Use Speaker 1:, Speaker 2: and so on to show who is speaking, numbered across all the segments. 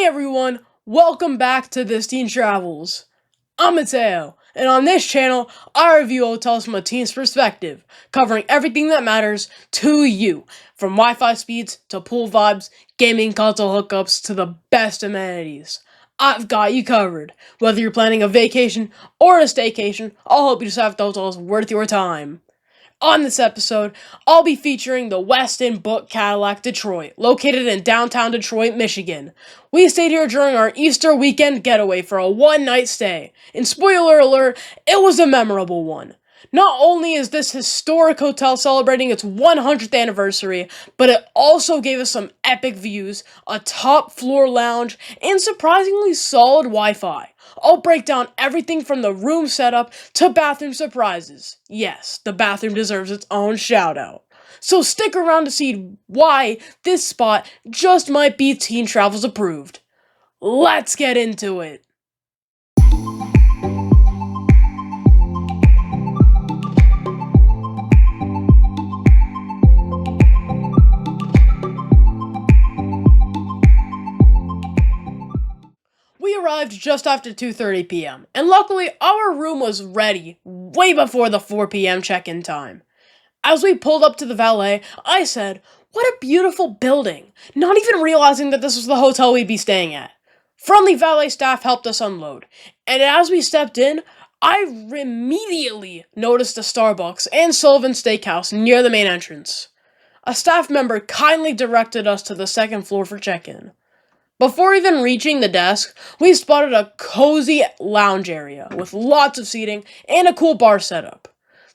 Speaker 1: Hey everyone, welcome back to This Teen Travelz. I'm Mateo, and on this channel, I review hotels from a teen's perspective, covering everything that matters to you, from Wi-Fi speeds to pool vibes, gaming console hookups to the best amenities. I've got you covered. Whether you're planning a vacation or a staycation, I'll help you decide if the hotel is worth your time. On this episode, I'll be featuring the Westin Book Cadillac Detroit, located in downtown Detroit, Michigan. We stayed here during our Easter weekend getaway for a one-night stay, and spoiler alert, it was a memorable one. Not only is this historic hotel celebrating its 100th anniversary, but it also gave us some epic views, a top floor lounge, and surprisingly solid Wi-Fi. I'll break down everything from the room setup to bathroom surprises. Yes, the bathroom deserves its own shout-out. So stick around to see why this spot just might be Teen Travelz approved. Let's get into it! We arrived just after 2:30 p.m., and luckily our room was ready way before the 4 p.m. check-in time. As we pulled up to the valet, I said, "What a beautiful building," not even realizing that this was the hotel we'd be staying at. Friendly valet staff helped us unload, and as we stepped in, I immediately noticed a Starbucks and Sullivan Steakhouse near the main entrance. A staff member kindly directed us to the second floor for check-in. Before even reaching the desk, we spotted a cozy lounge area with lots of seating and a cool bar setup.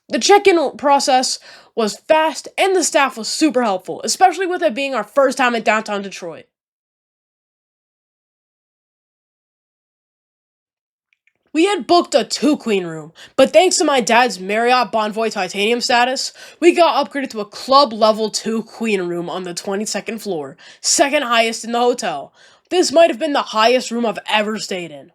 Speaker 1: The check-in process was fast and the staff was super helpful, especially with it being our first time in downtown Detroit. We had booked a 2-queen room, but thanks to my dad's Marriott Bonvoy Titanium status, we got upgraded to a club level 2-queen room on the 22nd floor, second highest in the hotel. This might have been the highest room I've ever stayed in.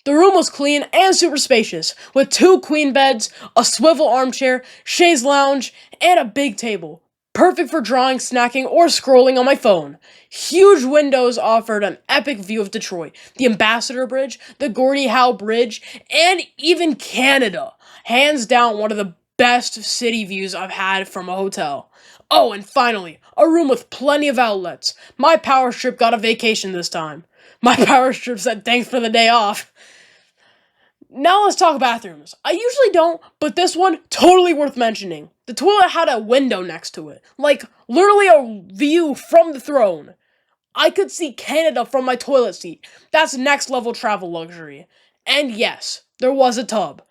Speaker 1: The room was clean and super spacious, with 2 queen beds, a swivel armchair, chaise lounge, and a big table. Perfect for drawing, snacking, or scrolling on my phone. Huge windows offered an epic view of Detroit, the Ambassador Bridge, the Gordie Howe Bridge, and even Canada. Hands down one of the best city views I've had from a hotel. Oh, and finally, a room with plenty of outlets. My power strip got a vacation this time. My power strip said thanks for the day off. Now let's talk bathrooms. I usually don't, but this one, totally worth mentioning. The toilet had a window next to it. Like, literally a view from the throne. I could see Canada from my toilet seat. That's next level travel luxury. And yes, there was a tub.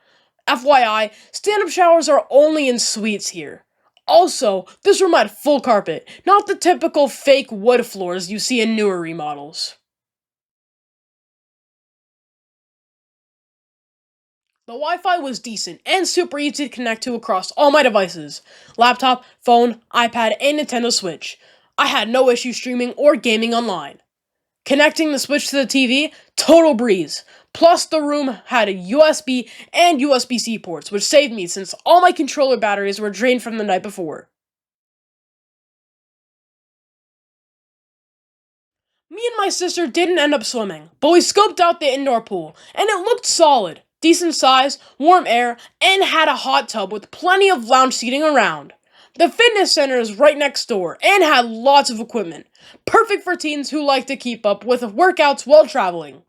Speaker 1: FYI, stand-up showers are only in suites here. Also, this room had full carpet, not the typical fake wood floors you see in newer remodels. The Wi-Fi was decent and super easy to connect to across all my devices. Laptop, phone, iPad, and Nintendo Switch. I had no issue streaming or gaming online. Connecting the Switch to the TV, total breeze. Plus, the room had a USB and USB-C ports, which saved me since all my controller batteries were drained from the night before. Me and my sister didn't end up swimming, but we scoped out the indoor pool, and it looked solid. Decent size, warm air, and had a hot tub with plenty of lounge seating around. The fitness center is right next door and had lots of equipment. Perfect for teens who like to keep up with workouts while traveling.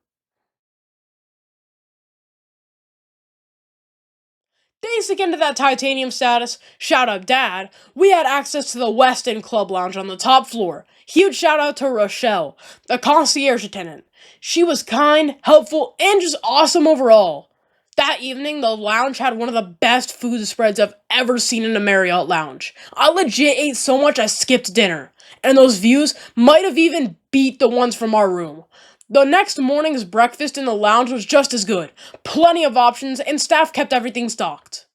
Speaker 1: Thanks again to that titanium status, shout out dad, we had access to the Westin Club Lounge on the top floor. Huge shout out to Rochelle, the concierge attendant. She was kind, helpful, and just awesome overall. That evening, the lounge had one of the best food spreads I've ever seen in a Marriott lounge. I legit ate so much I skipped dinner, and those views might have even beat the ones from our room. The next morning's breakfast in the lounge was just as good. Plenty of options, and staff kept everything stocked.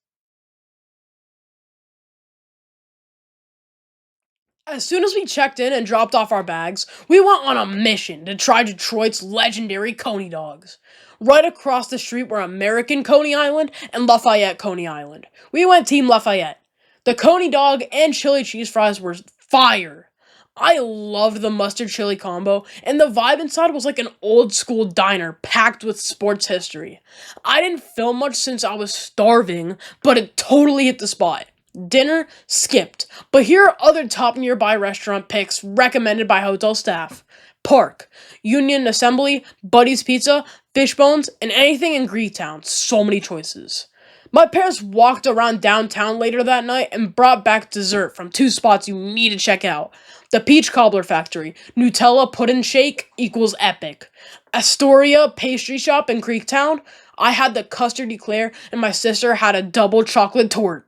Speaker 1: As soon as we checked in and dropped off our bags, we went on a mission to try Detroit's legendary Coney Dogs. Right across the street were American Coney Island and Lafayette Coney Island. We went Team Lafayette. The Coney Dog and chili cheese fries were fire. I loved the mustard chili combo, and the vibe inside was like an old school diner packed with sports history. I didn't film much since I was starving, but it totally hit the spot. Dinner skipped, but here are other top nearby restaurant picks recommended by hotel staff. Park, Union Assembly, Buddy's Pizza, Fishbones, and anything in Greektown. So many choices. My parents walked around downtown later that night and brought back dessert from two spots you need to check out. The Peach Cobbler Factory, Nutella Puddin' Shake equals epic. Astoria Pastry Shop in Creektown, I had the custard eclair and my sister had a double chocolate torte.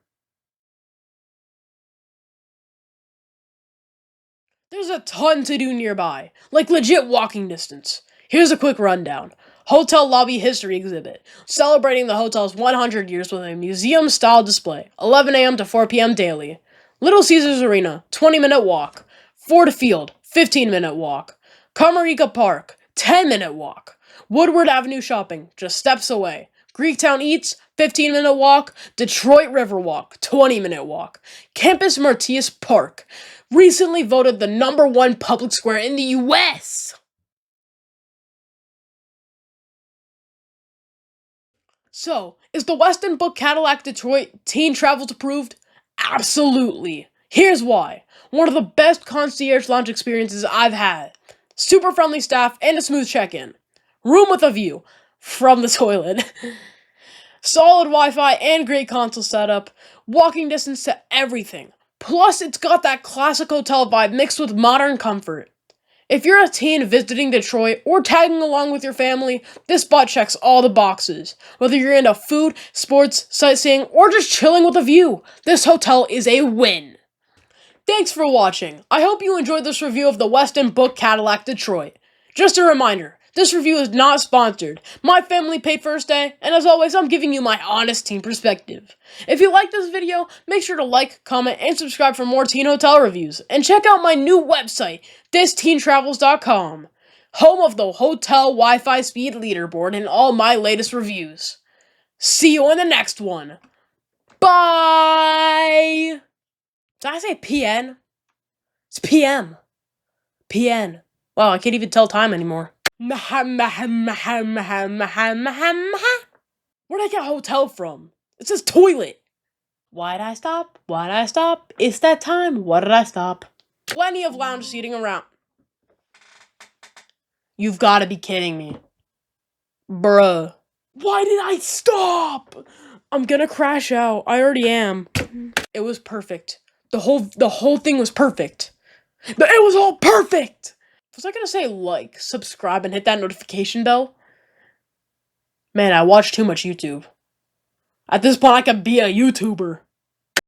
Speaker 1: There's a ton to do nearby, like legit walking distance. Here's a quick rundown. Hotel Lobby History Exhibit, celebrating the hotel's 100 years with a museum-style display, 11 a.m. to 4 p.m. daily. Little Caesars Arena, 20-minute walk. Ford Field, 15-minute walk. Carmarica Park, 10-minute walk. Woodward Avenue Shopping, just steps away. Greektown Eats, 15-minute walk. Detroit River Walk, 20-minute walk. Campus Martius Park, recently voted the #1 public square in the US. So, is the Westin Book Cadillac Detroit Teen Travelz approved? Absolutely. Here's why. One of the best concierge lounge experiences I've had. Super friendly staff and a smooth check-in. Room with a view from the toilet. Solid Wi-Fi and great console setup. Walking distance to everything. Plus, it's got that classic hotel vibe mixed with modern comfort. If you're a teen visiting Detroit or tagging along with your family, this spot checks all the boxes. Whether you're into food, sports, sightseeing, or just chilling with a view, this hotel is a win. Thanks for watching. I hope you enjoyed this review of the Westin Book Cadillac Detroit. Just a reminder, this review is not sponsored. My family paid for a stay, and as always, I'm giving you my honest teen perspective. If you like this video, make sure to like, comment, and subscribe for more teen hotel reviews. And check out my new website, ThisTeenTravelz.com, home of the hotel Wi-Fi speed leaderboard and all my latest reviews. See you in the next one. Bye! Did I say PN? It's PM. PN. Wow, I can't even tell time anymore. Where'd I get hotel from? It says toilet. Why'd I stop? Why'd I stop? It's that time. Why did I stop? Plenty of lounge seating around. You've got to be kidding me. Bruh. Why did I stop? I'm gonna crash out. I already am. It was perfect. The whole thing was perfect. It was all perfect! Was I gonna say like, subscribe, and hit that notification bell? Man, I watch too much YouTube. At this point, I could be a YouTuber.